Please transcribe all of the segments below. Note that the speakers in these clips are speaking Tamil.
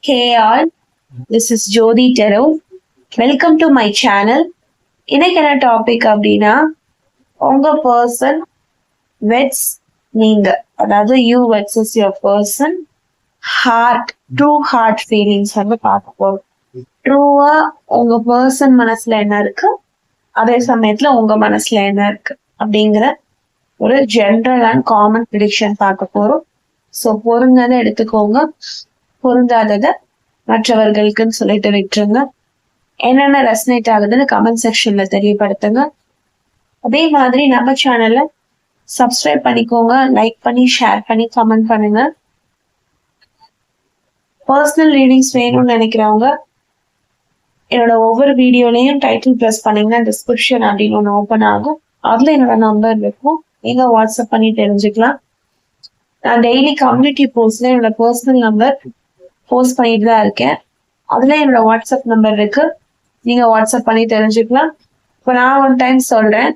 Hey all, this is Jodi Tarot. Welcome to my channel. இன்னைக்கு என்ன டாபிக் அப்படின்னா உங்க பர்சன் வெட்ஸ் நீங்க, அதாவது you weds your person heart, true heart feelings வந்து பார்க்க போறோம். ட்ரூவா உங்க பர்சன் மனசுல என்ன இருக்கு, அதே சமயத்துல உங்க மனசுல என்ன இருக்கு அப்படிங்கிற ஒரு ஜென்ரல் அண்ட் காமன் ப்ரிடிக்ஷன் பார்க்க போறோம். ஸோ பொருந்ததை எடுத்துக்கோங்க, பொருந்தாததை மற்றவர்களுக்குன்னு சொல்லிட்டு விட்டுருங்க. என்னென்ன ரெசனேட் ஆகுதுன்னு கமெண்ட் செக்ஷன்ல தெரியப்படுத்துங்க. அதே மாதிரி நம்ம சேனல்ல சப்ஸ்கிரைப் பண்ணிக்கோங்க, லைக் பண்ணி ஷேர் பண்ணி கமெண்ட் பண்ணுங்க. பர்சனல் ரீடிங்ஸ் வேணும்னு நினைக்கிறவங்க என்னோட ஒவ்வொரு வீடியோலையும் டைட்டில் ப்ரெஸ் பண்ணீங்கன்னா டிஸ்கிரிப்ஷன் அப்படின்னு ஒன்று ஓப்பன் ஆகும். அதுல என்னோட நம்பர் இருக்கும், நீங்க வாட்ஸ்அப் பண்ணி தெரிஞ்சுக்கலாம். நான் டெய்லி கம்யூனிட்டி போஸ்ட்ல என்னோட பர்சனல் நம்பர் போஸ்ட் பண்ணிட்டு தான் இருக்கேன். அதுல என்னோட வாட்ஸ்அப் நம்பர் இருக்கு, நீங்க வாட்ஸ்அப் பண்ணி தெரிஞ்சுக்கலாம். இப்போ நான் ஒன் டைம் சொல்றேன்,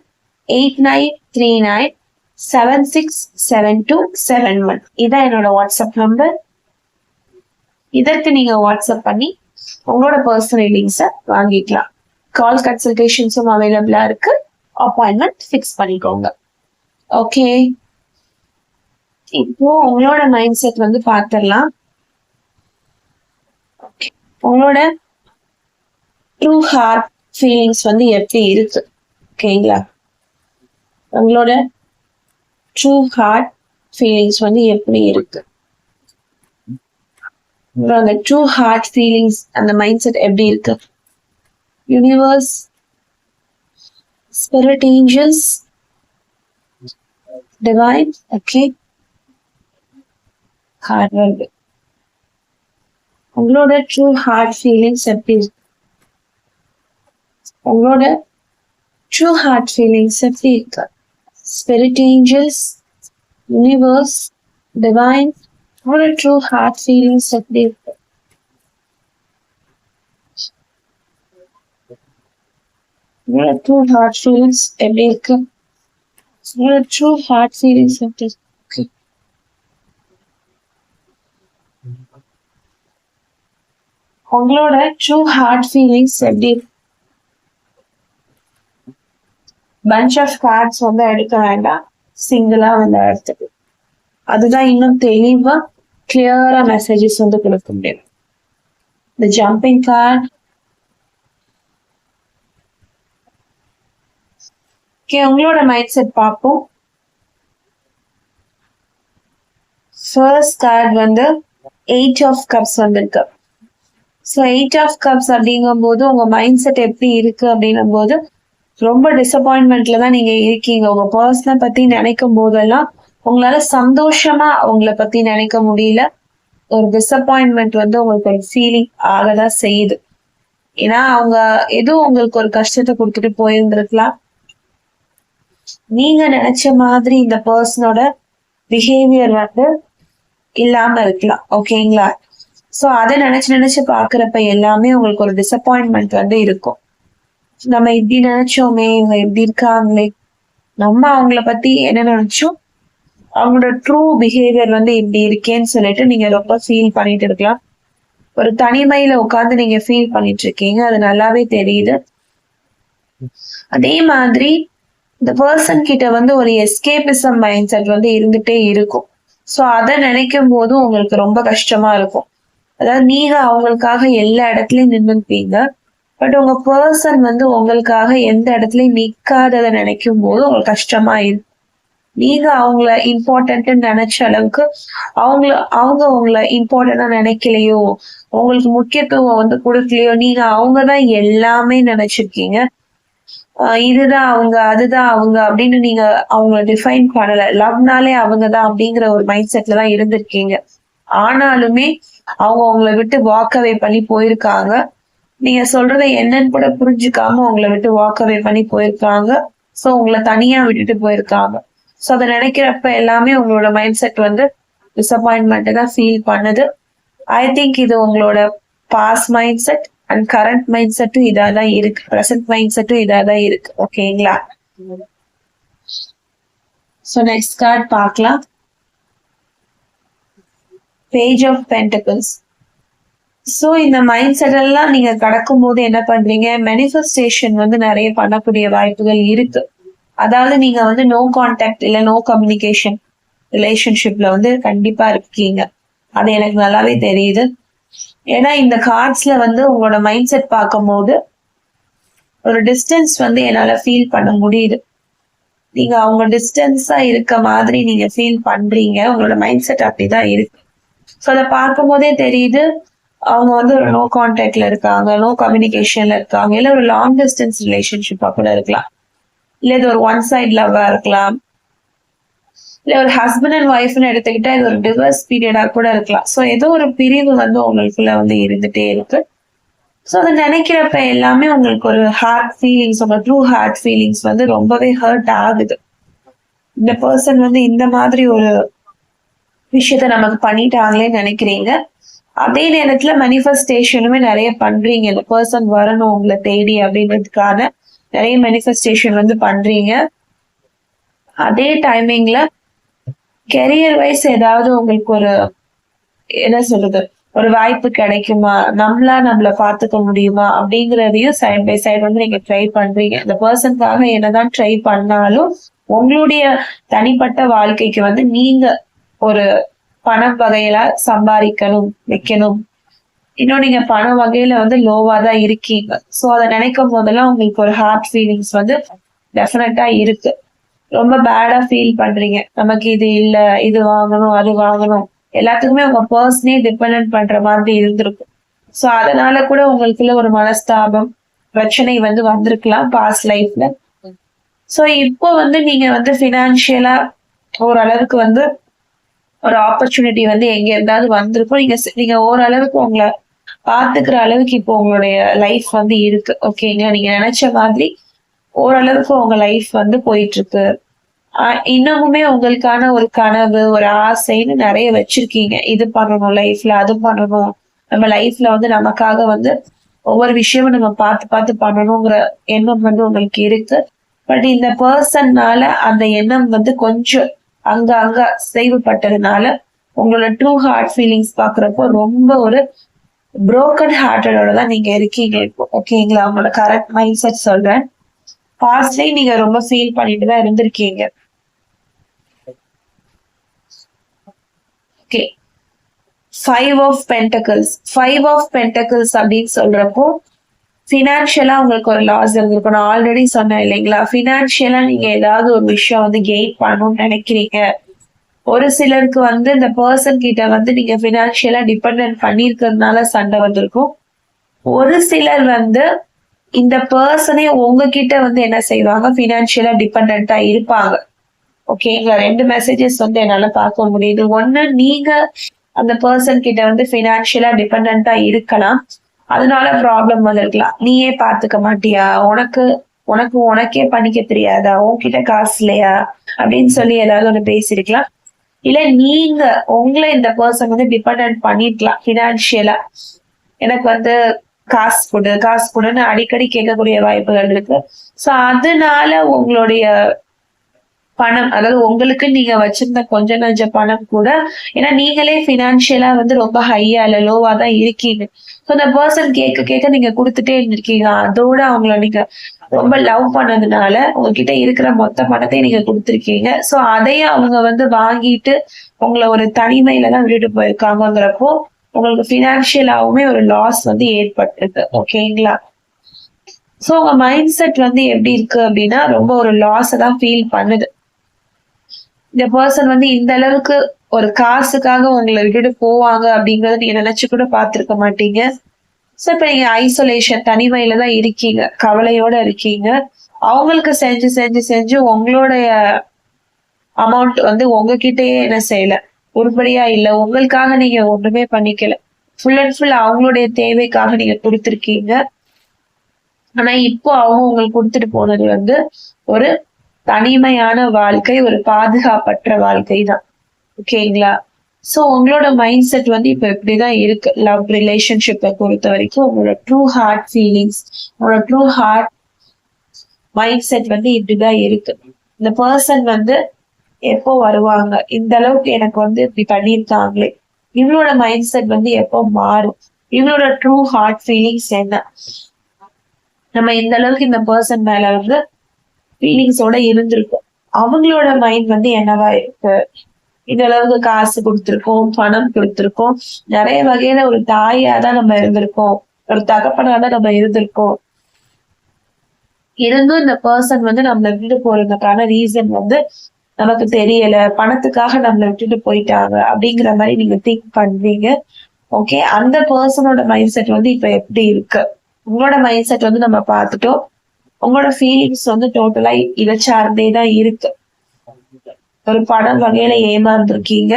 8939767271. இதான் என்னோட வாட்ஸ்அப் நம்பர். இதற்கு நீங்க வாட்ஸ்அப் பண்ணி உங்களோட பர்சனல் ரீடிங்ஸை வாங்கிக்கலாம். கால் கன்சல்டேஷன்ஸும் அவைலபிளா இருக்கு, அப்பாயின்மெண்ட் ஃபிக்ஸ் பண்ணிக்கோங்க. ஓகே, இப்போ உங்களோட மைண்ட் செட் வந்து பார்த்துடலாம். உங்களோட ட்ரூ ஹார்ட் ஃபீலிங்ஸ் வந்து எப்படி இருக்கு, ஓகேங்களா? உங்களோட ட்ரூ ஹார்ட் ஃபீலிங்ஸ் வந்து எப்படி இருக்கு, அந்த ட்ரூ ஹார்ட் ஃபீலிங்ஸ் அந்த மைண்ட் செட் எப்படி இருக்கு? Universe, spirit angels, divine, okay, heart world. உங்களோட ட்ரூ ஹார்ட் ஃபீலிங்ஸ் எப்படி இருக்கு? உங்களோட ட்ரூ ஹார்ட் ஃபீலிங்ஸ் எப்படி இருக்கு? ஸ்பிரிட் ஏஞ்சல்ஸ், யூனிவர்ஸ், டிவைன், உங்களோட ட்ரூ ஹார்ட் ஃபீலிங்ஸ் எப்படி இருக்கு? உங்களோட ட்ரூ ஹார்ட் ஃபீலிங்ஸ் எப்படி இருக்கு? உங்களோட ட்ரூ ஹார்ட் ஃபீலிங்ஸ் எப்படி இருக்கு? உங்களோட ட்ரூ ஹார்ட் ஃபீலிங்ஸ் எப்படி? பஞ்ச் ஆஃப் கார்ட்ஸ் வந்து எடுக்க வேண்டாம், சிங்கிளா வந்து எடுத்துக்கு. அதுதான் இன்னும் தெளிவா கிளியரா மெசேஜஸ் வந்து கொடுக்க முடியும். இந்த ஜம்பிங் கார்ட், ஓகே, உங்களோட மைண்ட் செட் பார்ப்போம். ஃபர்ஸ்ட் கார்டு வந்து 8 ஆஃப் கப்ஸ் வந்திருக்கு. ஸோ 8 ஆஃப் கப்ஸ் அப்படிங்கும் போது உங்க மைண்ட் செட் எப்படி இருக்கு அப்படின்னும் போது ரொம்ப டிசப்பாயின்மெண்ட்ல தான் நீங்க இருக்கீங்க. உங்க பர்சனை பத்தி நினைக்கும் போதெல்லாம் உங்களால சந்தோஷமா அவங்கள பத்தி நினைக்க முடியல. ஒரு டிசப்பாயின்மெண்ட் வந்து உங்களுக்கு ஒரு ஃபீலிங் ஆகதான் செய்யுது. ஏன்னா அவங்க எதுவும் உங்களுக்கு ஒரு கஷ்டத்தை கொடுத்துட்டு போயிருந்திருக்கலாம். நீங்க நினைச்ச மாதிரி இந்த பர்சனோட பிஹேவியர் வந்து இல்லாம இருக்கலாம், ஓகேங்களா? சோ அதை நினைச்சு பாக்குறப்ப எல்லாமே உங்களுக்கு ஒரு டிசப்பாயின்மெண்ட் வந்து இருக்கும். நம்ம இப்படி நினைச்சோமே, இவங்க இப்படி இருக்காங்களே, நம்ம அவங்கள பத்தி என்ன நினைச்சோம், அவங்களோட ட்ரூ பிஹேவியர் வந்து இப்படி இருக்கேன்னு சொல்லிட்டு நீங்க ரொம்ப ஃபீல் பண்ணிட்டு இருக்கலாம். ஒரு தனிமையில உட்காந்து நீங்க ஃபீல் பண்ணிட்டு இருக்கீங்க, அது நல்லாவே தெரியுது. அதே மாதிரி இந்த பர்சன் கிட்ட வந்து ஒரு எஸ்கேபிசம் மைண்ட் செட் வந்து இருந்துட்டே இருக்கும். சோ அதை நினைக்கும் போதும் உங்களுக்கு ரொம்ப கஷ்டமா இருக்கும். அதாவது நீங்க அவங்களுக்காக எல்லா இடத்துலயும் நின்றுப்பீங்க, பட் உங்க பர்சன் வந்து உங்களுக்காக எந்த இடத்துலயும் நிக்காததை நினைக்கும் போது உங்களுக்கு கஷ்டமா இருக்கும். நீங்க அவங்கள இம்பார்ட்டன்ட் நினைச்ச அளவுக்கு அவங்க உங்களை இம்பார்ட்டன்டா நினைக்கலையோ, உங்களுக்கு முக்கியத்துவம் வந்து கொடுக்கலையோ, நீங்க அவங்கதான் எல்லாமே நினைச்சிருக்கீங்க. இதுதான் அவங்க, அதுதான் அவங்க அப்படின்னு நீங்க அவங்கள டிஃபைன் பண்ணல. லவ்னாலே அவங்கதான் அப்படிங்கிற ஒரு மைண்ட் செட்ல தான் இருந்திருக்கீங்க. ஆனாலுமே அவங்க உங்களை விட்டு வாக்கவே பண்ணி போயிருக்காங்க. நீங்க சொல்றத என்னன்னு கூட புரிஞ்சுக்காம உங்களை விட்டு வாக்கவே பண்ணி போயிருக்காங்க. சோ உங்களை தனியா விட்டுட்டு போயிருக்காங்க. சோ அதை நினைக்கிறப்ப எல்லாமே உங்களோட மைண்ட் செட் வந்து டிசப்பாயின்மெண்ட் தான் ஃபீல் பண்ணுது. ஐ திங்க் இது உங்களோட past mind set and current mind செட்டும் இதாதான் இருக்கு, ப்ரெசன்ட் மைண்ட் செட்டும் இதாதான் இருக்கு, ஓகேங்களா? சோ நெக்ஸ்ட் கார்டு பார்க்கலாம். Page of pentacles. சோ இந்த மைண்ட் செட் எல்லாம் நீங்க கடக்கும் போது என்ன பண்றீங்க, மேனிஃபெஸ்டேஷன் வந்து நிறைய பண்ணக்கூடிய வாய்ப்புகள் இருக்கு. அதாவது நீங்க வந்து நோ கான்டாக்ட் இல்ல நோ கம்யூனிகேஷன் ரிலேஷன்ஷிப்ல வந்து கண்டிப்பா இருக்கீங்க. அது எனக்கு நல்லாவே தெரியுது. ஏன்னா இந்த கார்ட்ஸ்ல வந்து உங்களோட மைண்ட் செட் பார்க்கும்போது ஒரு டிஸ்டன்ஸ் வந்து என்னால ஃபீல் பண்ண முடியுது. நீங்க அவங்க டிஸ்டன்ஸா இருக்க மாதிரி நீங்க ஃபீல் பண்றீங்க. உங்களோட மைண்ட் செட் அப்படிதான் இருக்கு. ஸோ அதை பார்க்கும் போதே தெரியுது அவங்க வந்து ஒரு நோ கான்டாக்ட்ல இருக்காங்க, நோ கம்யூனிகேஷன்ல இருக்காங்க, இல்ல ஒரு லாங் டிஸ்டன்ஸ் ரிலேஷன்ஷிப்பா கூட இருக்கலாம், இல்ல இது ஒரு ஒன் சைட் லவ்வா இருக்கலாம், இல்ல ஒரு ஹஸ்பண்ட் அண்ட் ஒய்ஃப்னு எடுத்துக்கிட்டா இது ஒரு டிவர்ஸ் பீரியடா கூட இருக்கலாம். ஸோ ஏதோ ஒரு பிரிவு வந்து உங்களுக்குள்ள வந்து இருந்துட்டே இருக்கு. ஸோ அதை நினைக்கிறப்ப எல்லாமே உங்களுக்கு ஒரு ஹார்ட் ஃபீலிங்ஸ், உங்க ட்ரூ ஹார்ட் ஃபீலிங்ஸ் வந்து ரொம்பவே ஹர்ட் ஆகுது. இந்த பர்சன் வந்து இந்த மாதிரி ஒரு விஷயத்த நமக்கு பண்ணிட்டாங்களேன்னு நினைக்கிறீங்க. அதே நேரத்துல மேனிஃபெஸ்டேஷனுமே நிறைய பண்றீங்க. இந்த பர்சன் வரணும் உங்களை தேடி அப்படின்றதுக்கான நிறைய மேனிஃபெஸ்டேஷன் வந்து பண்றீங்க. அதே டைமிங்ல கெரியர் வைஸ் ஏதாவது உங்களுக்கு ஒரு என்ன சொல்றது, ஒரு வாய்ப்பு கிடைக்குமா, நம்மள பாத்துக்க முடியுமா அப்படிங்கறதையும் சைட் பை சைடு வந்து நீங்க ட்ரை பண்றீங்க. இந்த பர்சனுக்காக என்னதான் ட்ரை பண்ணாலும் உங்களுடைய தனிப்பட்ட வாழ்க்கைக்கு வந்து நீங்க ஒரு பணம் வகையில சம்பாதிக்கணும், வைக்கணும். இன்னும் நீங்க பண வகையில வந்து லோவா தான் இருக்கீங்க. சோ அதை நினைக்கும் போதெல்லாம் உங்களுக்கு ஒரு ஹார்ட் ஃபீலிங்ஸ் வந்து டெஃபினட்டா இருக்கு. ரொம்ப பேடா ஃபீல் பண்றீங்க. நமக்கு இது இல்ல, இது வாங்கணும், அது வாங்கணும், எல்லாத்துக்குமே உங்க பர்சனே டிபெண்ட் பண்ற மாதிரி இருந்திருக்கும். சோ அதனால கூட உங்களுக்குள்ள ஒரு மனஸ்தாபம், பிரச்சனை வந்து வந்திருக்கலாம் பாஸ்ட் லைஃப்ல. சோ இப்போ வந்து நீங்க வந்து பினான்சியலா ஓரளவுக்கு வந்து ஒரு ஆப்பர்ச்சுனிட்டி வந்து எங்க இருந்தாலும் வந்திருக்கும். நீங்க ஓரளவுக்கு உங்களை பாத்துக்கிற அளவுக்கு இப்போ உங்களுடைய லைஃப் வந்து இருக்கு. ஓகேங்களா, நீங்க நினைச்ச மாதிரி ஓரளவுக்கு உங்க லைஃப் வந்து போயிட்டு இருக்கு. இன்னமுமே உங்களுக்கான ஒரு கனவு, ஒரு ஆசைன்னு நிறைய வச்சிருக்கீங்க. இது பண்ணணும் லைஃப்ல, அது பண்ணணும், நம்ம லைஃப்ல வந்து நமக்காக வந்து ஒவ்வொரு விஷயமும் நம்ம பார்த்து பார்த்து பண்ணணுங்கிற எண்ணம் வந்து உங்களுக்கு இருக்கு. பட் இந்த பர்சன்னால அந்த எண்ணம் வந்து கொஞ்சம் அங்க செய்வப்பட்டதுனால உங்களோட ட்ரூ ஹார்ட் ஃபீலிங்ஸ் பாக்குறப்போ ரொம்ப ஒரு புரோக்கன் ஹார்ட்டடோட தான் நீங்க இருக்கீங்க இப்போ. ஓகேங்களா, உங்களோட கரெக்ட் மைண்ட் செட் சொல்றேன். பாஸ்ட்லயே நீங்க ரொம்ப ஃபீல் பண்ணிட்டு தான் இருந்திருக்கீங்க. Okay, 5 of Pentacles. 5 of Pentacles அப்படின்னு சொல்றப்போ பினான்சியலா உங்களுக்கு ஒரு லாஸ் இருந்திருக்கும். நான் ஆல்ரெடி சொன்னேன் இல்லைங்களா, பினான்சியலா நீங்க ஏதாவது ஒரு விஷயம் வந்து கெயின் பண்ணணும்னு நினைக்கிறீங்க. ஒரு சிலருக்கு வந்து இந்த பர்சன் கிட்ட வந்து நீங்க பினான்சியலா டிபெண்ட் பண்ணிருக்கிறதுனால சண்டை வந்திருக்கும். ஒரு சிலர் வந்து இந்த பர்சனே உங்ககிட்ட வந்து என்ன செய்வாங்க, பினான்சியலா டிபெண்டா இருப்பாங்க. ஓகேங்களா, 2 மெசேஜஸ் வந்து என்னால பார்க்க முடியுது. ஒண்ணு, நீங்க அந்த பர்சன் கிட்ட வந்து பினான்சியலா டிபெண்டா இருக்கலாம், அதனால ப்ராப்ளம் வந்திருக்கலாம். நீயே பாத்துக்க மாட்டியா, உனக்கே பண்ணிக்க தெரியாதா, உன்கிட்ட காசு இல்லையா அப்படின்னு சொல்லி ஏதாவது ஒண்ணு பேசிருக்கலாம். இல்ல நீங்க உங்களை இந்த பர்சன் வந்து டிபெண்ட் பண்ணிருக்கலாம் பினான்சியலா. எனக்கு வந்து காசு கொடுன்னு அடிக்கடி கேட்கக்கூடிய வாய்ப்புகள் இருக்கு. சோ அதனால உங்களுடைய பணம், அதாவது உங்களுக்கு நீங்க வச்சிருந்த கொஞ்ச நஞ்ச பணம் கூட, ஏன்னா நீங்களே பினான்சியலா வந்து ரொம்ப ஹையா இல்ல லோவா தான் இருக்கீங்க. ஸோ அந்த பர்சன் கேட்க நீங்க கொடுத்துட்டே இருந்திருக்கீங்க. அதோட அவங்கள நீங்க ரொம்ப லவ் பண்ணதுனால உங்ககிட்ட இருக்கிற மொத்த பணத்தை நீங்க கொடுத்துருக்கீங்க. ஸோ அதையும் அவங்க வந்து வாங்கிட்டு உங்களை ஒரு தனிமையில தான் விட்டுட்டு போயிருக்காங்கிறப்போ உங்களுக்கு பினான்சியலாவுமே ஒரு லாஸ் வந்து ஏற்பட்டிருக்கு. ஓகேங்களா, சோ உங்க மைண்ட் செட் வந்து எப்படி இருக்கு அப்படின்னா ரொம்ப ஒரு லாஸ் தான் ஃபீல் பண்ணுது. இந்த பர்சன் வந்து இந்த அளவுக்கு ஒரு காசுக்காக உங்களை விட்டுட்டு போவாங்க அப்படிங்கறத நீங்க நினைச்சு கூட பார்த்திருக்க மாட்டீங்க. சோ இப்ப நீங்க ஐசோலேஷன், தனிமையில தான் இருக்கீங்க, கவலையோட இருக்கீங்க. அவங்களுக்கு செஞ்சு உங்களுடைய அமௌண்ட் வந்து உங்ககிட்டயே என்ன செய்யல, உருப்படியா இல்ல, உங்களுக்காக நீங்க ஒண்ணுமே பண்ணிக்கல, ஃபுல் அண்ட் ஃபுல் அவங்களுடைய தேவைக்காக நீங்க கொடுத்துருக்கீங்க. ஆனா இப்போ அவங்க உங்களுக்கு கொடுத்துட்டு போனது வந்து ஒரு தனிமையான வாழ்க்கை, ஒரு பாதுகாப்பற்ற வாழ்க்கை தான். ஓகேங்களா, சோ உங்களோட மைண்ட் செட் வந்து இப்ப இப்படிதான் இருக்கு. லவ் ரிலேஷன்ஷிப்பை பொறுத்த வரைக்கும் உங்களோட ட்ரூ ஹார்ட் ஃபீலிங்ஸ், உங்களோட ட்ரூ ஹார்ட் மைண்ட் செட் வந்து இப்படிதான் இருக்கு. இந்த பர்சன் வந்து எப்போ வருவாங்க, இந்த அளவுக்கு எனக்கு வந்து இப்படி பண்ணியிருக்காங்களே, இவங்களோட மைண்ட் செட் வந்து எப்போ மாறும், இவங்களோட ட்ரூ ஹார்ட் ஃபீலிங்ஸ் என்ன, நம்ம இந்த அளவுக்கு இந்த பர்சன் மேல வந்து ஃபீலிங்ஸோட இருந்திருக்கும், அவங்களோட மைண்ட் வந்து என்னவா இருக்கு, இந்த அளவுக்கு காசு கொடுத்திருக்கோம், பணம் கொடுத்திருக்கோம், நிறைய வகையில ஒரு தாயா தான் நம்ம இருந்திருக்கோம், ஒரு தகப்பனாதான் நம்ம இருந்திருக்கோம், இருந்தும் இந்த பர்சன் வந்து நம்மளை விட்டுட்டு போறதுக்கான ரீசன் வந்து நமக்கு தெரியல, பணத்துக்காக நம்மளை விட்டுட்டு போயிட்டாங்க அப்படிங்கிற மாதிரி நீங்க திங்க் பண்றீங்க. ஓகே, அந்த பர்சனோட மைண்ட் செட் வந்து இப்ப எப்படி இருக்கு, உங்களோட மைண்ட் செட் வந்து நம்ம பார்த்துட்டோம். உங்களோட ஃபீலிங்ஸ் வந்து டோட்டலா இதை சார்ந்தே தான் இருக்கு. ஒரு பணம் வகையில ஏமாந்துருக்கீங்க,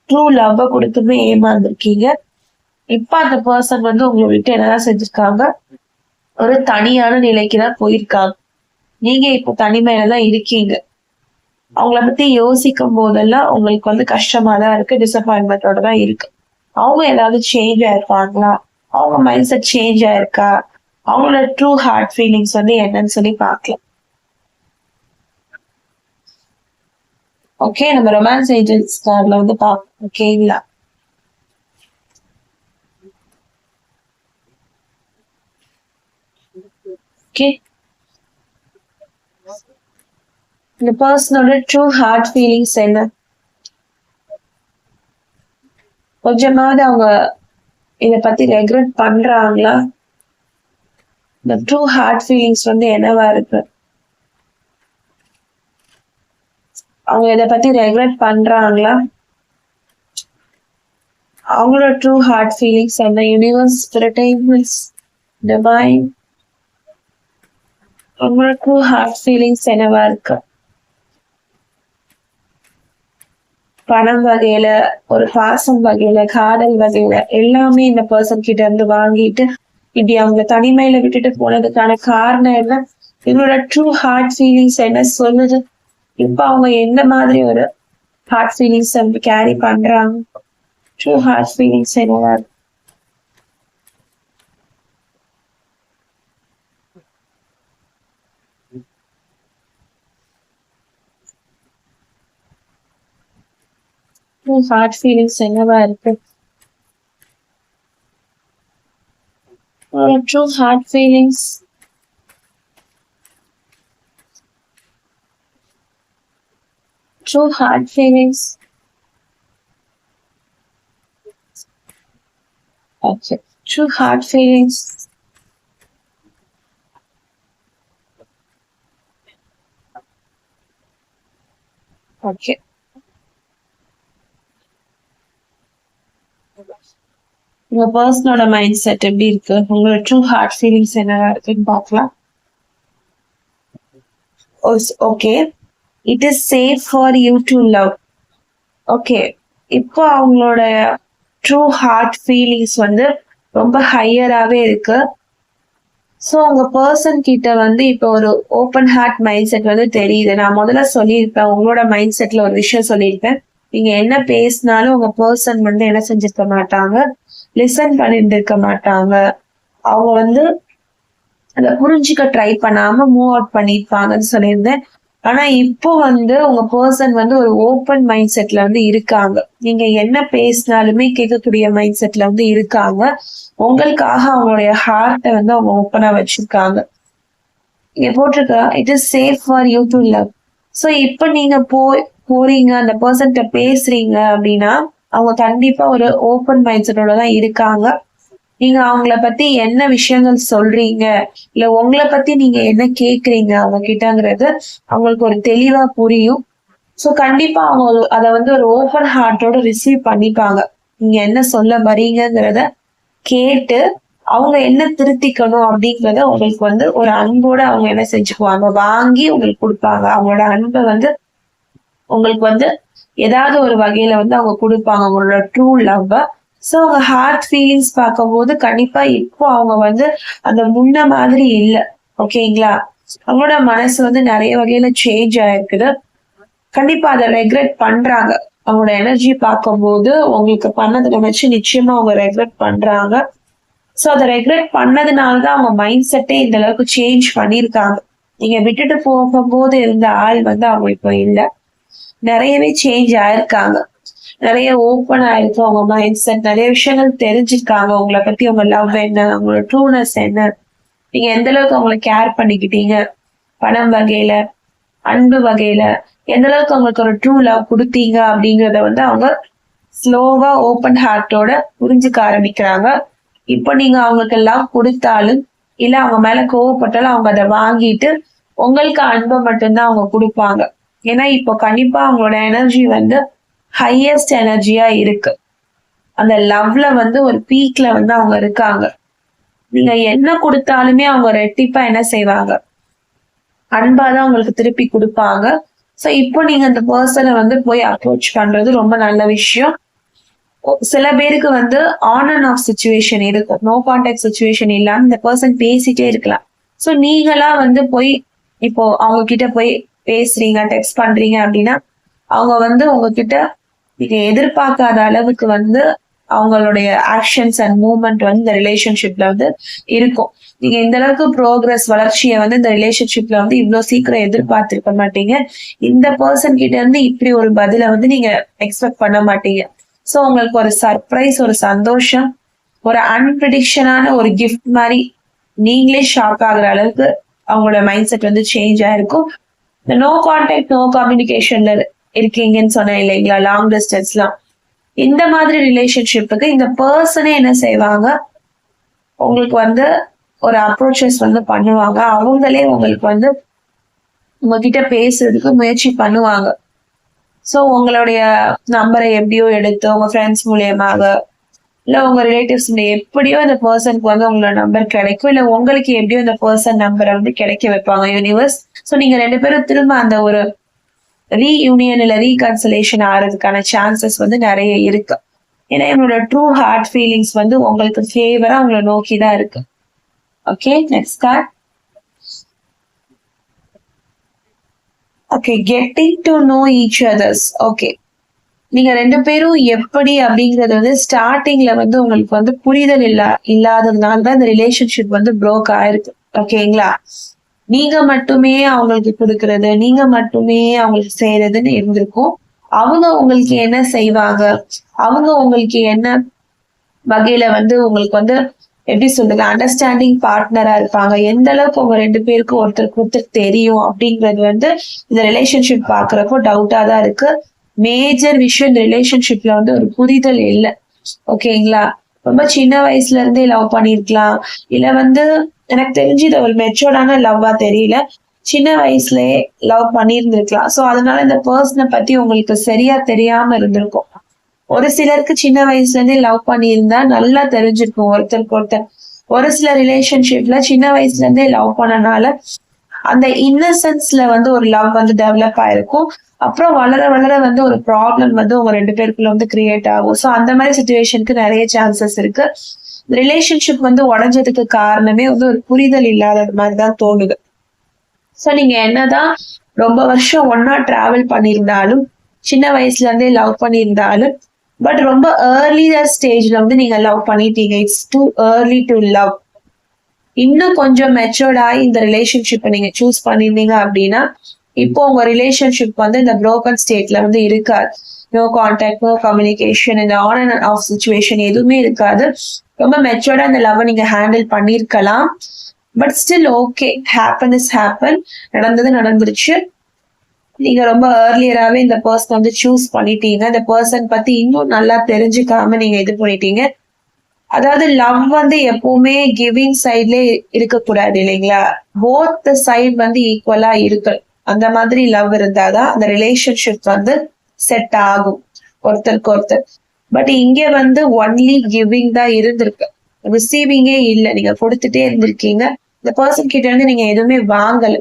ட்ரூ லவ் கொடுத்துமே ஏமாந்துருக்கீங்க. இப்ப அந்த பர்சன் வந்து உங்களை விட்டு என்னதான் செஞ்சிருக்காங்க, ஒரு தனியான நிலைக்குதான் போயிருக்காங்க. நீங்க இப்போ தனிமையில தான் இருக்கீங்க. அவங்கள பத்தி யோசிக்கும் போதெல்லாம் உங்களுக்கு வந்து கஷ்டமா தான் இருக்கு, டிசப்பாயின்மெண்டோட தான் இருக்கு. அவங்க ஏதாவது சேஞ்ச் ஆயிருப்பாங்களா, அவங்க மைண்ட் செட் சேஞ்ச் ஆயிருக்கா, அவங்களோட ட்ரூ ஹார்ட் ஃபீலிங்ஸ் வந்து என்னன்னு சொல்லி பார்க்கலாம். ஓகே, நம்ம ரொமான்ஸ் ஏஜென்ட்ஸ் கார்ட்ல வந்து பார்ப்போம். ஓகேங்களா, ஓகே, இந்த பர்சனோட ட்ரூ ஹார்ட் ஃபீலிங்ஸ் என்ன, கொஞ்சமாவது அவங்க இத பத்தி ரெக்ரெட் பண்றாங்களா, இந்த ட்ரூ ஹார்ட் ஃபீலிங்ஸ் வந்து என்னவா இருக்கு, அவங்க இத பத்தி ரெக்ரெட் பண்றாங்களா, அவங்களோட ட்ரூ ஹார்ட் ஃபீலிங்ஸ் என்ன, யூனிவர்ஸ், ஸ்பிரிட், ஏஞ்சல்ஸ், டிவைன், அவங்களோட ட்ரூ ஹார்ட் ஃபீலிங்ஸ் என்னவா இருக்கு. பணம் வகையில, ஒரு பாசம் வகையில, காதல் வகையில எல்லாமே இந்த பர்சன் கிட்ட இருந்து வாங்கிட்டு இப்படி அவங்க தனிமையில விட்டுட்டு போனதுக்கான காரணம் என்ன, இவங்களோட ட்ரூ ஹார்ட் ஃபீலிங்ஸ் என்ன சொல்லுது, இப்ப அவங்க எந்த மாதிரி ஒரு ஹார்ட் ஃபீலிங்ஸ் கேரி பண்றாங்க, ட்ரூ ஹார்ட் ஃபீலிங்ஸ் என்னவா இருக்கு. ட்ரூ ஹார்ட் ஃபீலிங்ஸ் என்னவா இருக்கு, true heart feelings, true heart feelings. Okay, true heart feelings. Okay. உங்க பர்சனோட மைண்ட் செட் எப்படி இருக்கு, உங்களோட ட்ரூ ஹார்ட் ஃபீலிங்ஸ் என்னவா இருக்குன்னு பார்க்கலாம். Okay, it is safe for you to love. Okay, இப்போ அவங்களோட ட்ரூ ஹார்ட் ஃபீலிங்ஸ் வந்து ரொம்ப ஹையராகவே இருக்கு. ஸோ உங்க பர்சன் கிட்ட வந்து இப்போ ஒரு ஓப்பன் ஹார்ட் மைண்ட் செட் வந்து தெரியுது. நான் முதல்ல சொல்லியிருப்பேன், உங்களோட மைண்ட் செட்ல ஒரு விஷயம் சொல்லியிருப்பேன், நீங்க என்ன பேசினாலும் உங்க பர்சன் வந்து என்ன செஞ்சிருக்க மாட்டாங்க, லிசன் பண்ணிட்டு இருக்க மாட்டாங்க, அவங்க வந்து அதை புரிஞ்சுக்க ட்ரை பண்ணாம மூவ் அவுட் பண்ணிருப்பாங்கன்னு சொல்லியிருந்தேன். ஆனா இப்போ வந்து உங்க பர்சன் வந்து ஒரு ஓப்பன் மைண்ட் செட்ல வந்து இருக்காங்க, நீங்க என்ன பேசினாலுமே கேட்கக்கூடிய மைண்ட் செட்ல வந்து இருக்காங்க. உங்களுக்காக அவங்களுடைய ஹார்ட்டை வந்து அவங்க ஓப்பனா வச்சிருக்காங்க. இங்க போட்டிருக்க it is safe for you to love. So இப்ப நீங்க போறீங்க அந்த பர்சன்கிட்ட பேசுறீங்க அப்படின்னா அவங்க கண்டிப்பா ஒரு ஓப்பன் மைண்ட் செட்டோட தான் இருக்காங்க. நீங்க அவங்கள பத்தி என்ன விஷயங்கள் சொல்றீங்க, இல்ல உங்களை பத்தி நீங்க என்ன கேக்குறீங்க அவங்க கிட்டங்கிறது அவங்களுக்கு ஒரு தெளிவா புரியும். சோ கண்டிப்பா அவங்க அதை வந்து ஒரு ஓப்பன் ஹார்ட்டோட ரிசீவ் பண்ணிப்பாங்க. நீங்க என்ன சொல்ல வரீங்கிறத கேட்டு அவங்க என்ன திருத்திக்கணும் அப்படிங்கறத உங்களுக்கு வந்து ஒரு அன்போட அவங்க என்ன செஞ்சுக்குவாங்க, வாங்கி உங்களுக்கு கொடுப்பாங்க. அவங்களோட அன்பை வந்து உங்களுக்கு வந்து ஏதாவது ஒரு வகையில வந்து அவங்க கொடுப்பாங்க, அவங்களோட ட்ரூ லவ். ஸோ அவங்க ஹார்ட் ஃபீலிங்ஸ் பார்க்கும்போது கண்டிப்பா இப்போ அவங்க வந்து அந்த முன்ன மாதிரி இல்லை. ஓகேங்களா, அவங்களோட மனசு வந்து நிறைய வகையில சேஞ்ச் ஆயிருக்குது. கண்டிப்பா அதை ரெக்ரெட் பண்றாங்க. அவங்களோட எனர்ஜி பார்க்கும்போது உங்களுக்கு பண்ணதை நினைச்சு நிச்சயமா அவங்க ரெக்ரெட் பண்றாங்க. ஸோ அதை ரெக்ரெட் பண்ணதுனாலதான் அவங்க மைண்ட் செட்டே இந்த அளவுக்கு சேஞ்ச் பண்ணியிருக்காங்க. நீங்க விட்டுட்டு போகும்போது இருந்த ஆள் வந்து அவங்க இப்போ இல்லை, நிறையவே சேஞ்ச் ஆயிருக்காங்க. நிறைய ஓப்பன் ஆயிருக்கு அவங்க மைண்ட் செட், நிறைய விஷயங்கள் தெரிஞ்சிருக்காங்க உங்களை பத்தி, உங்க லவ் என்ன, உங்களோட ட்ரூனஸ் என்ன, நீங்க எந்த அளவுக்கு அவங்களை கேர் பண்ணிக்கிட்டீங்க, பணம் வகையில, அன்பு வகையில எந்த அளவுக்கு அவங்களுக்கு ஒரு ட்ரூ லவ் கொடுத்தீங்க அப்படிங்கறத வந்து அவங்க ஸ்லோவா ஓப்பன் ஹார்ட்டோட புரிஞ்சுக்க ஆரம்பிக்கிறாங்க. இப்போ நீங்க அவங்களுக்கு லவ் கொடுத்தாலும் இல்ல அவங்க மேல கோவப்பட்டாலும் அவங்க அதை வாங்கிட்டு உங்களுக்கு அன்பை மட்டும்தான் அவங்க கொடுப்பாங்க. ஏன்னா இப்போ கண்டிப்பா அவங்களோட எனர்ஜி வந்து ஹையஸ்ட் எனர்ஜியா இருக்கு. அந்த லவ்ல வந்து ஒரு பீக்ல வந்து அவங்க இருக்காங்க. நீங்க என்ன கொடுத்தாலுமே அவங்க ரெட்டிப்பா என்ன செய்வாங்க, அன்பாதான் உங்களுக்கு திருப்பி கொடுப்பாங்க. சோ இப்போ நீங்க அந்த பர்சனை வந்து போய் அப்ரோச் பண்றது ரொம்ப நல்ல விஷயம். சில பேருக்கு வந்து ஆன் அண்ட் ஆஃப் சுச்சுவேஷன் இருக்கும், நோ கான்டாக்ட் சுச்சுவேஷன் இல்லாம இந்த பர்சன் பேசிட்டே இருக்கலாம். சோ நீங்களா வந்து போய் இப்போ அவங்க கிட்ட போய் பேசுறீங்க, டெக்ஸ்ட் பண்றீங்க அப்படின்னா அவங்க வந்து உங்ககிட்ட நீங்க எதிர்பார்க்காத அளவுக்கு வந்து அவங்களுடைய ஆக்ஷன்ஸ் அண்ட் மூவ்மெண்ட் வந்து இந்த ரிலேஷன்ஷிப்ல வந்து இருக்கும். நீங்க இந்த அளவுக்கு ப்ரோக்ரஸ், வளர்ச்சியை வந்து இந்த ரிலேஷன்ஷிப்ல வந்து இவ்வளவு சீக்கிரம் எதிர்பார்த்திருக்க மாட்டீங்க. இந்த பர்சன் கிட்ட இருந்து இப்படி ஒரு பதில வந்து நீங்க எக்ஸ்பெக்ட் பண்ண மாட்டீங்க. சோ உங்களுக்கு ஒரு சர்ப்ரைஸ், ஒரு சந்தோஷம், ஒரு அன்பிரடிக்ஷனான ஒரு கிஃப்ட் மாதிரி நீங்களே ஷாக் ஆகுற அளவுக்கு அவங்களோட மைண்ட் செட் வந்து சேஞ்ச் ஆயிருக்கும். இந்த நோ கான்டாக்ட், நோ கம்யூனிகேஷன்ல இருக்கீங்கன்னு சொன்னேன் இல்லைங்களா, லாங் டிஸ்டன்ஸ்லாம், இந்த மாதிரி ரிலேஷன்ஷிப்புக்கு இந்த பர்சனே என்ன செய்வாங்க, உங்களுக்கு வந்து ஒரு அப்ரோச்சஸ் வந்து பண்ணுவாங்க. அவங்களே உங்களுக்கு வந்து உங்ககிட்ட பேசுறதுக்கு முயற்சி பண்ணுவாங்க. சோ உங்களுடைய நம்பரை எப்படியோ எடுத்து உங்க ஃப்ரெண்ட்ஸ் மூலியமாக இல்ல உங்க ரிலேட்டிவ்ஸ் எப்படியோ இந்த பர்சனுக்கு வந்து உங்களோட நம்பர் கிடைக்கும், இல்ல உங்களுக்கு எப்படியோ இந்த பர்சன் நம்பரை வந்து கிடைக்க வைப்பாங்க யூனிவர்ஸ். சோ நீங்க ரெண்டு பேரும் திரும்ப அந்த ஒரு ரீயூனியன் இல்ல ரீகன்சலேஷன் ஆகிறதுக்கான சான்சஸ் வந்து நிறைய இருக்கு. ஏன்னா என்னோட ட்ரூ ஹார்ட் ஃபீலிங்ஸ் வந்து உங்களுக்கு ஃபேவரா உங்களை நோக்கிதான் இருக்கு. Okay, next card. Okay, getting to know each others. Okay, நீங்க ரெண்டு பேரும் எப்படி அப்படிங்கறது வந்து ஸ்டார்டிங்ல வந்து உங்களுக்கு வந்து புரிதல் இல்லாததுனாலதான் இந்த ரிலேஷன்ஷிப் வந்து ப்ரோக் ஆயிருக்கு. ஓகேங்களா, நீங்க மட்டுமே அவங்களுக்கு கொடுக்கறது, நீங்க மட்டுமே அவங்களுக்கு செய்யறதுன்னு இருந்திருக்கும். அவங்க உங்களுக்கு என்ன செய்வாங்க, அவங்க உங்களுக்கு என்ன வகையில வந்து உங்களுக்கு வந்து எப்படி சொல்றது, அண்டர்ஸ்டாண்டிங் பார்ட்னரா இருப்பாங்க, எந்த அளவுக்கு உங்க ரெண்டு பேருக்கும் ஒருத்தருக்கு ஒருத்தர் தெரியும் அப்படிங்கிறது வந்து இந்த ரிலேஷன்ஷிப் பாக்குறப்போ டவுட்டா தான் இருக்கு. மேஜர் விஷயம் இந்த ரிலேஷன்ஷிப்ல வந்து ஒரு புரிதல் இல்லை. ஓகேங்களா, ரொம்ப சின்ன வயசுல இருந்தே லவ் பண்ணிருக்கலாம், இல்ல வந்து எனக்கு தெரிஞ்சு இது ஒரு மெச்சூர்டான லவ்வா தெரியல, சின்ன வயசுலயே லவ் பண்ணியிருந்திருக்கலாம். சோ அதனால இந்த பர்சனை பத்தி உங்களுக்கு சரியா தெரியாம இருந்திருக்கும். ஒரு சிலருக்கு சின்ன வயசுல இருந்தே லவ் பண்ணியிருந்தா நல்லா தெரிஞ்சிருக்கும் ஒருத்தருக்கு ஒருத்தர். ஒரு சில ரிலேஷன்ஷிப்ல சின்ன வயசுல இருந்தே லவ் பண்ணனால அந்த இன்னசென்ஸ்ல வந்து ஒரு லவ் வந்து டெவலப் ஆயிருக்கும். அப்புறம் வளர வளர வந்து ஒரு ப்ராப்ளம் வந்து உங்க ரெண்டு பேருக்குள்ள வந்து கிரியேட் ஆகும். சோ அந்த மாதிரி சிச்சுவேஷனுக்கு நிறைய சான்சஸ் இருக்கு. ரிலேஷன்ஷிப் வந்து உடைஞ்சதுக்கு காரணமே வந்து ஒரு புரிதல் இல்லாதது மாதிரிதான் தோணுது. சோ நீங்க என்னதான் ரொம்ப வருஷம் ஒன்னா டிராவல் பண்ணியிருந்தாலும், சின்ன வயசுல இருந்தே லவ் பண்ணியிருந்தாலும், பட் ரொம்ப ஏர்லியர் ஸ்டேஜ்ல வந்து நீங்க லவ் பண்ணிட்டீங்க. It's too early to love. இன்னும் கொஞ்சம் மெச்சூர்ட் ஆகி இந்த ரிலேஷன்ஷிப்பை நீங்க சூஸ் பண்ணிருந்தீங்க அப்படின்னா இப்போ உங்க ரிலேஷன்ஷிப் வந்து இந்த புரோக்கன் ஸ்டேட்ல வந்து இருக்காது. நோ கான்டாக்ட், நோ கம்யூனிகேஷன், இந்த ஆன் அண்ட் ஆஃப் சிச்சுவேஷன் எதுவுமே இருக்காது. ரொம்ப மெச்சூர்டா இந்த லவ் நீங்க ஹேண்டில் பண்ணிருக்கலாம். But still okay, happen is happen. நடந்தது நடந்துருச்சு. நீங்க ரொம்ப ஏர்லியராவே இந்த பர்சன் வந்து சூஸ் பண்ணிட்டீங்க. இந்த பர்சன் பத்தி இன்னும் நல்லா தெரிஞ்சுக்காம நீங்க இது பண்ணிட்டீங்க. அதாவது லவ் வந்து எப்பவுமே கிவிங் சைட்ல இருக்கக்கூடாது இல்லைங்களா, போத் சைட் வந்து ஈக்குவலா இருக்கு. அந்த மாதிரி லவ் இருந்தாதான் அந்த ரிலேஷன்ஷிப் வந்து செட் ஆகும் ஒருத்தருக்கு ஒருத்தர். பட் இங்க வந்து ஒன்லி கிவிங் தான் இருந்திருக்கு, ரிசீவிங்கே இல்லை. நீங்க கொடுத்துட்டே இருந்திருக்கீங்க, இந்த பர்சன் கிட்ட இருந்து நீங்க எதுவுமே வாங்கல,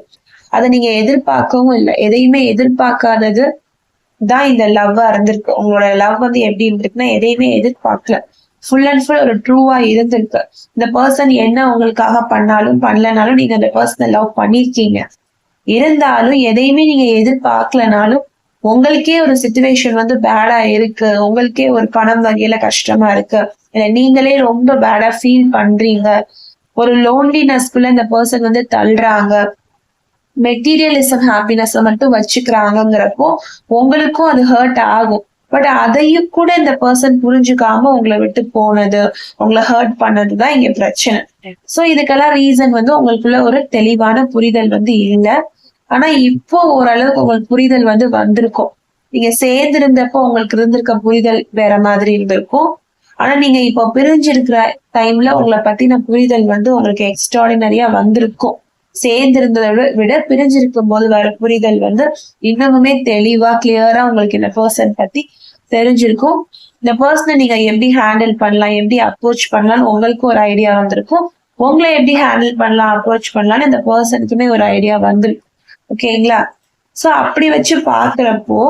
அதை நீங்க எதிர்பார்க்கவும் இல்லை. எதையுமே எதிர்பார்க்காதது தான் இந்த லவ்வா இருந்திருக்கு. உங்களோட லவ் வந்து எப்படி இருந்திருக்குன்னா எதையுமே எதிர்பார்க்கல, ஃபுல் அண்ட் ஃபுல் ஒரு ட்ரூவா இருந்திருக்கு. இந்த பர்சன் என்ன உங்களுக்காக பண்ணாலும் பண்ணலனாலும் நீங்க அந்த பர்சனை லவ் பண்ணிருக்கீங்க. இருந்தாலும் எதையுமே நீங்க எதிர்பார்க்கலனாலும் உங்களுக்கே ஒரு சிச்சுவேஷன் வந்து பேடா இருக்கு, உங்களுக்கே ஒரு பணம் வகையில கஷ்டமா இருக்கு, இல்ல நீங்களே ரொம்ப பேடா ஃபீல் பண்றீங்க, ஒரு லோன்லினஸ்குள்ள இந்த பர்சன் வந்து தள்ளுறாங்க, மெட்டீரியலிசம் ஹாப்பினஸ் மட்டும் வச்சுக்கிறாங்கிறப்போ உங்களுக்கும் அது ஹர்ட் ஆகும். பட் அதையும் கூட இந்த பர்சன் புரிஞ்சுக்காம உங்களை விட்டு போனது, உங்களை ஹர்ட் பண்ணதுதான் இங்க பிரச்சனை. சோ இதுக்கெல்லாம் ரீசன் வந்து உங்களுக்குள்ள ஒரு தெளிவான புரிதல் வந்து இல்ல. ஆனா இப்போ ஓரளவுக்கு உங்களுக்கு புரிதல் வந்து வந்திருக்கும். நீங்க சேர்ந்து இருந்தப்போ உங்களுக்கு இருந்திருக்க புரிதல் வேற மாதிரி இருந்திருக்கும். ஆனா நீங்க இப்போ பிரிஞ்சிருக்கிற டைம்ல உங்களை பத்தின புரிதல் வந்து உங்களுக்கு எக்ஸ்ட்ராடினரியா வந்திருக்கும். சேர்ந்து இருந்ததை விட பிரிஞ்சிருக்கும் போது வர புரிதல் வந்து இன்னமுமே தெளிவா கிளியரா உங்களுக்கு இந்த பர்சன் பத்தி தெரிஞ்சிருக்கும். இந்த பர்சனை நீங்க எப்படி ஹேண்டில் பண்ணலாம், எப்படி அப்ரோச் பண்ணலாம்னு உங்களுக்கு ஒரு ஐடியா வந்திருக்கும். உங்களை எப்படி ஹேண்டில் பண்ணலாம், அப்ரோச் பண்ணலாம்னு இந்த பர்சனுக்குமே ஒரு ஐடியா வந்திருக்கும். ஓகேங்களா? சோ அப்படி வச்சு பாக்குறப்போ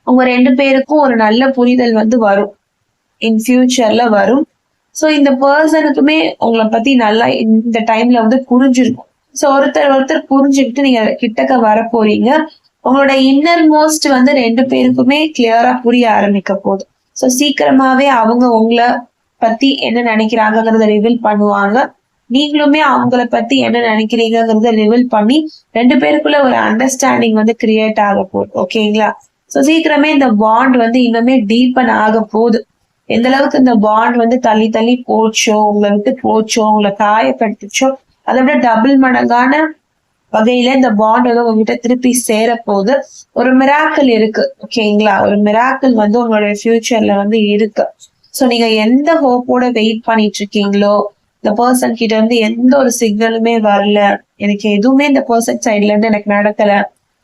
உங்க 2 பேருக்கும் ஒரு நல்ல புரிதல் வந்து வரும். இன் ஃபியூச்சர்ல வரும். சோ இந்த பர்சனுக்குமே உங்களை பத்தி நல்லா இந்த டைம்ல வந்து புரிஞ்சிருக்கும். சோ ஒருத்தர் புரிஞ்சுக்கிட்டு நீங்க கிட்டக்க வர போறீங்க. உங்களோட இன்னர் மோஸ்ட் வந்து 2 பேருக்குமே கிளியரா புரிய ஆரம்பிக்க போகுது. சோ சீக்கிரமாவே அவங்க உங்களை பத்தி என்ன நினைக்கிறாங்கிறத ரிவீல் பண்ணுவாங்க. நீங்களுமே அவங்கள பத்தி என்ன நினைக்கிறீங்கிறத ரிவீல் பண்ணி 2 பேருக்குள்ள ஒரு அண்டர்ஸ்டாண்டிங் வந்து கிரியேட் ஆக போகுது. ஓகேங்களா? சோ சீக்கிரமே இந்த பாண்ட் வந்து இன்னுமே டீப்பன் ஆக போகுது. எந்த அளவுக்கு இந்த பாண்ட் வந்து தள்ளி தள்ளி போச்சோ, உங்களை விட்டு போச்சோ, உங்களை காயப்படுத்துச்சோ, அதை விட டபுள் மடங்கான வகையில இந்த பாண்ட் வந்து உங்ககிட்ட திருப்பி சேர போகுது. ஒரு மிராக்கிள் இருக்கு. ஓகேங்களா? ஒரு மிராக்கிள் வந்து உங்களுடைய ஃபியூச்சர்ல வந்து இருக்கு. சோ நீங்க எந்த ஹோப்போட வெயிட் பண்ணிட்டு இருக்கீங்களோ, இந்த பர்சன் கிட்ட இருந்து எந்த ஒரு சிக்னலுமே வரல, எனக்கு எதுவுமே இந்த பர்சன் சைட்ல இருந்து எனக்கு நடக்கல,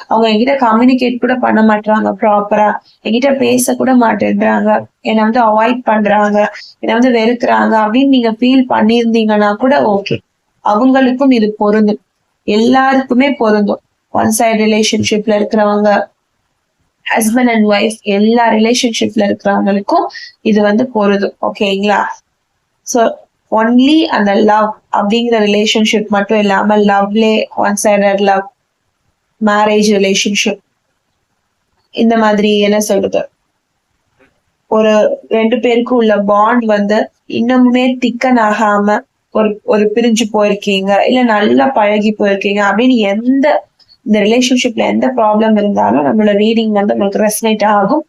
அவங்க என்கிட்ட கம்யூனிகேட் கூட பண்ண மாட்டாங்க ப்ராப்பரா, என்கிட்ட பேச கூட மாட்டேன்றாங்க, என்னை வந்து அவாய்ட் பண்றாங்க, என்னை வந்து வெறுக்கிறாங்க அப்படின்னு நீங்க ஃபீல் பண்ணியிருந்தீங்கன்னா கூட ஓகே, அவங்களுக்கும் இது பொருந்தும். எல்லாருக்குமே பொருந்தும். ஒன் சைடு ரிலேஷன்ஷிப்ல இருக்கிறவங்க, ஹஸ்பண்ட் அண்ட் ஒய்ஃப், எல்லா ரிலேஷன்ஷிப்ல இருக்கிறவங்களுக்கும் இது வந்து பொருந்தும். ஓகேங்களா? சோ ஒன்லி அந்த லவ் அப்படிங்கிற ரிலேஷன்ஷிப் மட்டும் இல்லாம லவ்லே one sided love, marriage relationship, இந்த மாதிரி என்ன சொல்றது, ஒரு 2 பேருக்கும் உள்ள பாண்ட் வந்து இன்னமுமே திக்கன் ஆகாம ஒரு பிரிஞ்சு போயிருக்கீங்க, இல்ல நல்லா பழகி போயிருக்கீங்க அப்படின்னு இந்த ரிலேஷன்ஷிப்ல எந்த ப்ராப்ளம் இருந்தாலும் நம்மளோட ரீடிங் வந்து உங்களுக்கு ரெசனேட் ஆகும்,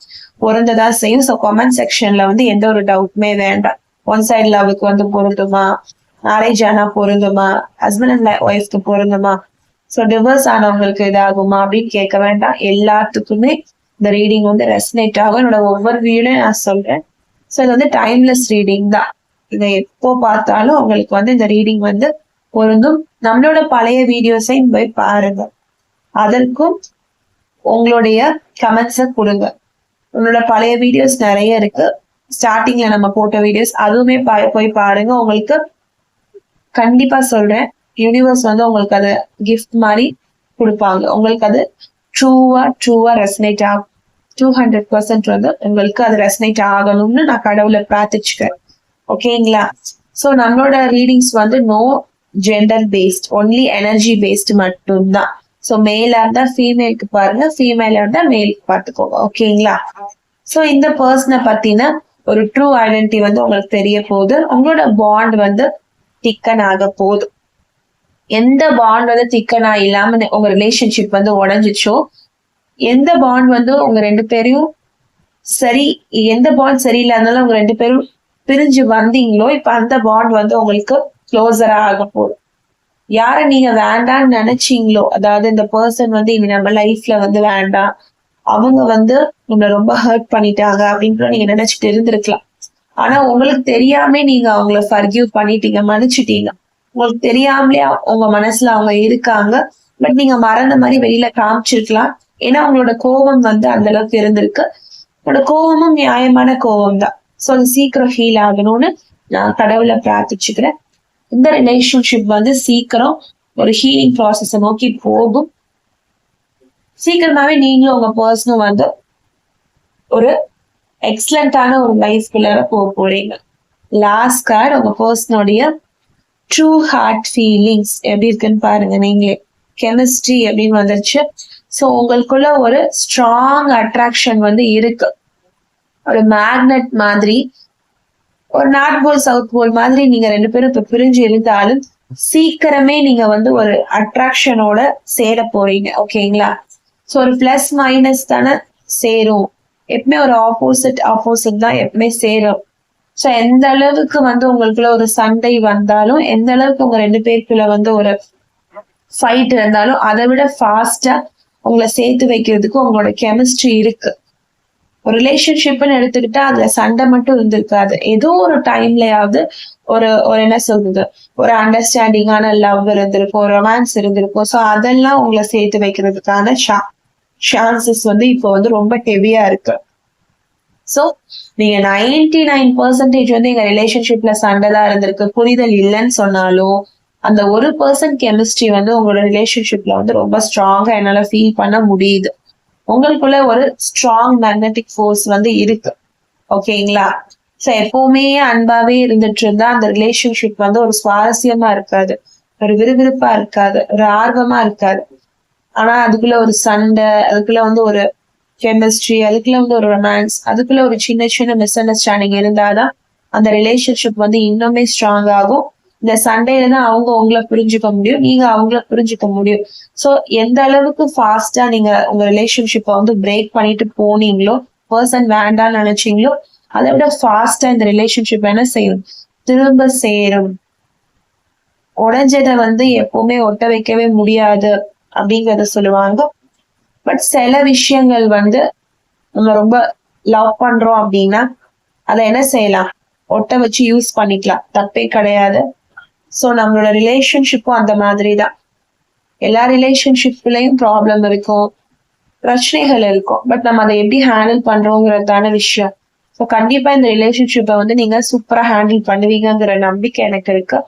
பொருந்ததா செய்யும். ஸோ கமெண்ட் செக்ஷன்ல வந்து எந்த ஒரு டவுட்டுமே வேண்டாம். ஒன் சைடு லவ்வுக்கு வந்து பொருந்துமா, மேரேஜ் ஆனா பொருந்துமா, ஹஸ்பண்ட் அண்ட் ஒய்ஃப்க்கு பொருந்துமா, ஸோ டிவோர்ஸ் ஆனவங்களுக்கு இதாகுமா அப்படின்னு கேட்க வேண்டாம். எல்லாத்துக்குமே இந்த ரீடிங் வந்து ரெசனேட் ஆகும். என்னோட ஒவ்வொரு வீடியோலையும் நான் சொல்றேன். ஸோ இது வந்து டைம்லெஸ் ரீடிங் தான். இதை எப்போ பார்த்தாலும் உங்களுக்கு வந்து இந்த ரீடிங் வந்து பொருந்தும். நம்மளோட பழைய வீடியோஸையும் போய் பாருங்க. அதற்கும் உங்களுடைய கமெண்ட்ஸை கொடுங்க. உங்களோட பழைய வீடியோஸ் நிறைய இருக்கு. ஸ்டார்டிங்ல நம்ம போட்ட வீடியோஸ் அதுவுமே போய் பாருங்க. உங்களுக்கு கண்டிப்பா சொல்றேன், யூனிவர்ஸ் வந்து உங்களுக்கு அது கிஃப்ட் மாதிரி கொடுப்பாங்க. உங்களுக்கு அது ட்ரூவா ரெசனேட் ஆகும். 200% வந்து உங்களுக்கு அது ரெசனேட் ஆகணும்னு நான் கடவுளை பிரார்த்திச்சுக்கிறேன். ஓகேங்களா? சோ நம்மளோட ரீடிங்ஸ் வந்து no gender based, only energy based மட்டும்தான். சோ மேலா இருந்தா ஃபீமேலுக்கு பாருங்க, ஃபீமேலா இருந்தா மேலுக்கு பார்த்துக்கோங்க. ஓகேங்களா? சோ இந்த பர்சனை பத்தின ஒரு ட்ரூ ஐடென்டிட்டி வந்து உங்களுக்கு தெரிய போகுது. உங்களோட பாண்ட் வந்து திக்கன் ஆக போகுது. எந்த பாண்ட் வந்து திக்கனா இல்லாம உங்க ரிலேஷன்ஷிப் வந்து உடஞ்சிச்சோ, எந்த பாண்ட் வந்து உங்க 2 பேரையும் சரி, எந்த பாண்ட் சரியில்லாதனால உங்க 2 பேரும் பிரிஞ்சு வந்தீங்களோ, இப்ப அந்த பாண்ட் வந்து உங்களுக்கு க்ளோசரா ஆக போகுது. யார நீங்க வேண்டாம்னு நினைச்சீங்களோ, அதாவது இந்த பர்சன் வந்து இனி நம்ம லைஃப்ல வந்து வேண்டாம், அவங்க வந்து உங்களை ரொம்ப ஹர்ட் பண்ணிட்டாங்க அப்படின்னு நீங்க நினைச்சிட்டு இருந்திருக்கலாம். ஆனா உங்களுக்கு தெரியாம நீங்க அவங்கள ஃபர்கிவ் பண்ணிட்டீங்க, மன்னிச்சுட்டீங்க. உங்களுக்கு தெரியாமலே உங்க மனசுல அவங்க இருக்காங்க. பட் நீங்க மறந்த மாதிரி வெளியில காமிச்சிருக்கலாம். ஏன்னா உங்களோட கோபம் வந்து அந்த அளவுக்கு இருந்திருக்கு. உங்களோட கோபமும் நியாயமான கோபம் தான். ஸோ அது சீக்கிரம் ஹீல் ஆகணும்னு நான் கடவுளை பிரார்த்திச்சுக்கிறேன். இந்த ரிலேஷன்ஷிப் வந்து சீக்கிரம் ஒரு ஹீலிங் ப்ராசஸை நோக்கி போகும். சீக்கிரமாவே நீங்களும் உங்க பர்சனும் வந்து ஒரு எக்ஸலண்டான ஒரு லைஃப்குள்ள போக போறீங்க. லாஸ்ட் கார்டு உங்க பர்சனுடைய ட்ரூ ஹார்ட் ஃபீலிங்ஸ் எப்படி இருக்குன்னு பாருங்க. நீங்களே கெமிஸ்ட்ரி அப்படின்னு வந்துருச்சு. ஸோ உங்களுக்குள்ள ஒரு ஸ்ட்ராங் அட்ராக்ஷன் வந்து இருக்கு. ஒரு மேக்னெட் மாதிரி, ஒரு நார்த் போல் சவுத் போல் மாதிரி நீங்க 2 பேரும் இப்ப பிரிஞ்சு இருந்தாலும் சீக்கிரமே நீங்க வந்து ஒரு அட்ராக்ஷனோட சேர போறீங்க. ஓகேங்களா? ஸோ ஒரு பிளஸ் மைனஸ் தானே சேரும். எப்பவுமே ஒரு ஆப்போசிட் தான் எப்பவுமே சேரும். ஸோ எந்த அளவுக்கு வந்து உங்களுக்குள்ள ஒரு சண்டை வந்தாலும், எந்த அளவுக்கு உங்க 2 பேருக்குள்ள வந்து ஒரு ஃபைட் இருந்தாலும், அதை விட ஃபாஸ்டா உங்களை சேர்த்து வைக்கிறதுக்கு உங்களோட கெமிஸ்ட்ரி இருக்கு. ஒரு ரிலேஷன்ஷிப்னு எடுத்துக்கிட்டா அதுல சண்டை மட்டும் இருந்திருக்காது. ஏதோ ஒரு டைம்லயாவது ஒரு ஒரு என்ன சொல்றது, ஒரு அண்டர்ஸ்டாண்டிங்கான லவ் இருந்திருக்கும், ரொமான்ஸ் இருந்திருக்கும். ஸோ அதெல்லாம் உங்களை சேர்த்து வைக்கிறதுக்கான சான்சஸ் வந்து இப்போ வந்து ரொம்ப ஹெவியா இருக்கு. ஸோ நீங்க 99% வந்து எங்க ரிலேஷன்ஷிப்ல சண்டை தான் இருந்திருக்கு, புரிதல் இல்லைன்னு சொன்னாலும், அந்த 1% கெமிஸ்ட்ரி வந்து உங்களோட ரிலேஷன்ஷிப்ல வந்து ரொம்ப ஸ்ட்ராங்கா என்னால ஃபீல் பண்ண முடியுது. உங்களுக்குள்ள ஒரு ஸ்ட்ராங் மேக்னெட்டிக் ஃபோர்ஸ் வந்து இருக்கு. ஓகேங்களா? ஸோ எப்பவுமே அன்பாவே இருந்துட்டு இருந்தா அந்த ரிலேஷன்ஷிப் வந்து ஒரு சுவாரஸ்யமா இருக்காது, ஒரு விறுவிறுப்பா இருக்காது, ஒரு ஆர்வமா இருக்காது. ஆனா அதுக்குள்ள ஒரு சண்டை, அதுக்குள்ள வந்து ஒரு கெமிஸ்ட்ரி, அதுக்குள்ள வந்து ஒரு ரொமான்ஸ், அதுக்குள்ள ஒரு சின்ன சின்ன மிஸ் அண்டர்ஸ்டாண்டிங் இருந்தாதான் அந்த ரிலேஷன்ஷிப் வந்து இன்னுமே ஸ்ட்ராங் ஆகும். இந்த சண்டையில தான் அவங்க உங்களை புரிஞ்சுக்க முடியும், நீங்க அவங்கள புரிஞ்சுக்க முடியும். ஸோ எந்த அளவுக்கு ஃபாஸ்டா நீங்க உங்க ரிலேஷன்ஷிப்பை வந்து பிரேக் பண்ணிட்டு போனீங்களோ, பர்சன் வேண்டாம்னு நினைச்சீங்களோ, அதை விட ஃபாஸ்டா இந்த ரிலேஷன்ஷிப் என்ன செய்யும், திரும்ப சேரும். உடைஞ்சதை வந்து எப்பவுமே ஒட்ட வைக்கவே முடியாது அப்படிங்கறத சொல்லுவாங்க. பட் சில விஷயங்கள் வந்து நம்ம ரொம்ப லவ் பண்றோம் அப்படின்னா அதை என்ன செய்யலாம், ஒட்ட வச்சு யூஸ் பண்ணிக்கலாம், தப்பே கிடையாது. ஸோ நம்மளோட ரிலேஷன்ஷிப்பும் அந்த மாதிரி தான். எல்லா ரிலேஷன்ஷிப்லயும் ப்ராப்ளம் இருக்கும், பிரச்சனைகள் இருக்கும். பட் நம்ம அதை எப்படி ஹேண்டில் பண்றோங்கிறதான விஷயம். ஸோ கண்டிப்பா இந்த ரிலேஷன்ஷிப்பை வந்து நீங்க சூப்பரா ஹேண்டில் பண்ணுவீங்கிற நம்பிக்கை எனக்கு இருக்கு.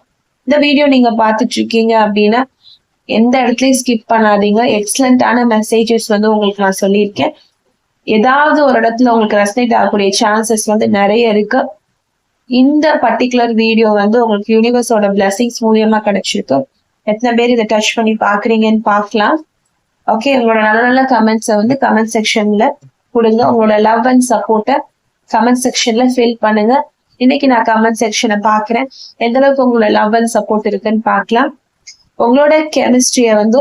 இந்த வீடியோ நீங்க பார்த்துட்டு இருக்கீங்க அப்படின்னா எந்த இடத்துலயும் ஸ்கிப் பண்ணாதீங்க. எக்ஸலண்டான மெசேஜஸ் வந்து உங்களுக்கு நான் சொல்லியிருக்கேன். ஏதாவது ஒரு இடத்துல உங்களுக்கு ரெசனேட் ஆகக்கூடிய சான்சஸ் வந்து நிறைய இருக்கு. இந்த பர்டிகுலர் வீடியோ வந்து உங்களுக்கு யூனிவர்ஸோட பிளெஸிங்ஸ் மூலியமா கிடைச்சிருக்கு. எத்தனை பேர் இதை டச் பண்ணி பாக்குறீங்கன்னு பார்க்கலாம். ஓகே, உங்களோட நல்ல நல்ல கமெண்ட்ஸை வந்து கமெண்ட் செக்ஷன்ல கொடுங்க. உங்களோட லவ் அண்ட் சப்போர்ட்டை கமெண்ட் செக்ஷன்ல ஃபில் பண்ணுங்க. இன்னைக்கு நான் கமெண்ட் செக்ஷனை பாக்குறேன், எந்த அளவுக்கு உங்களோட லவ் அண்ட் சப்போர்ட் இருக்குன்னு பார்க்கலாம். உங்களோட கெமிஸ்ட்ரிய வந்து,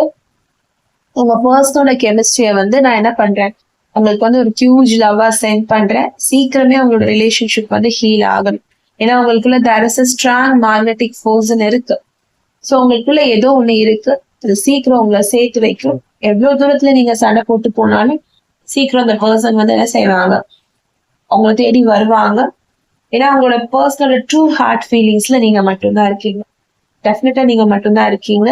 உங்க பர்சனோட கெமிஸ்ட்ரிய வந்து நான் என்ன பண்றேன், உங்களுக்கு வந்து ஒரு ஹியூஜ் லவ்வா சென்ட் பண்றேன். சீக்கிரமே உங்களோட ரிலேஷன்ஷிப் வந்து ஹீல் ஆகணும். ஏன்னா உங்களுக்குள்ள there is a strong magnetic ஃபோர்ஸ்ன்னு இருக்கு. ஸோ உங்களுக்குள்ள ஏதோ ஒண்ணு இருக்கு, அது சீக்கிரம் உங்களை சேர்த்து வைக்கும். எவ்வளவு தூரத்துல நீங்க சண்டை போட்டு போனாலும் சீக்கிரம் அந்த பர்சன் வந்து என்ன செய்வாங்க, அவங்களை தேடி வருவாங்க. ஏன்னா உங்களோட பர்சனோட ட்ரூ ஹார்ட் ஃபீலிங்ஸ்ல நீங்க மட்டும்தான் இருக்கீங்க. டெஃபினட்டா நீங்க மட்டும்தான் இருக்கீங்க.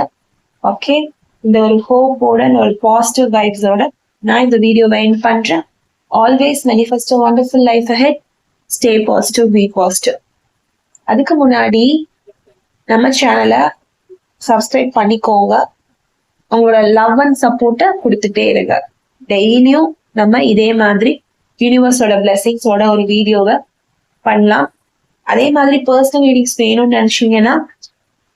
ஓகே, இந்த ஒரு ஹோப்போட, ஒரு பாசிட்டிவ் வைப்ஸோட நான் இந்த வீடியோவை எண்ட் பண்றேன். Always manifest a wonderful life ahead. Stay positive, be positive. அதுக்கு முன்னாடி நம்ம சேனலை சப்ஸ்கிரைப் பண்ணிக்கோங்க. உங்களோட லவ் அண்ட் சப்போர்ட்டை கொடுத்துட்டே இருங்க. டெய்லியும் நம்ம இதே மாதிரி யூனிவர்ஸோட பிளெஸிங்ஸோட ஒரு வீடியோவை பண்ணலாம். அதே மாதிரி பர்சனல் ரீடிங்ஸ் வேணும்னு நினைச்சீங்கன்னா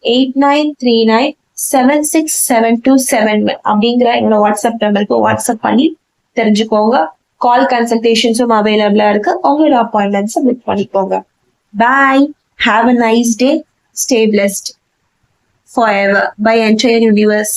8939767271 அப்படிங்கிற என்னோட வாட்ஸ்அப் நம்பருக்கு வாட்ஸ்அப் பண்ணி தெரிஞ்சுக்கோங்க. கால் கன்சல்டேஷன்ஸும் அவைலபிளா இருக்கு. உங்களோட அப்பாயின்மெண்ட்ஸை புக் பண்ணிக்கோங்க. Bye, have a nice day, stay blessed forever by entire universe.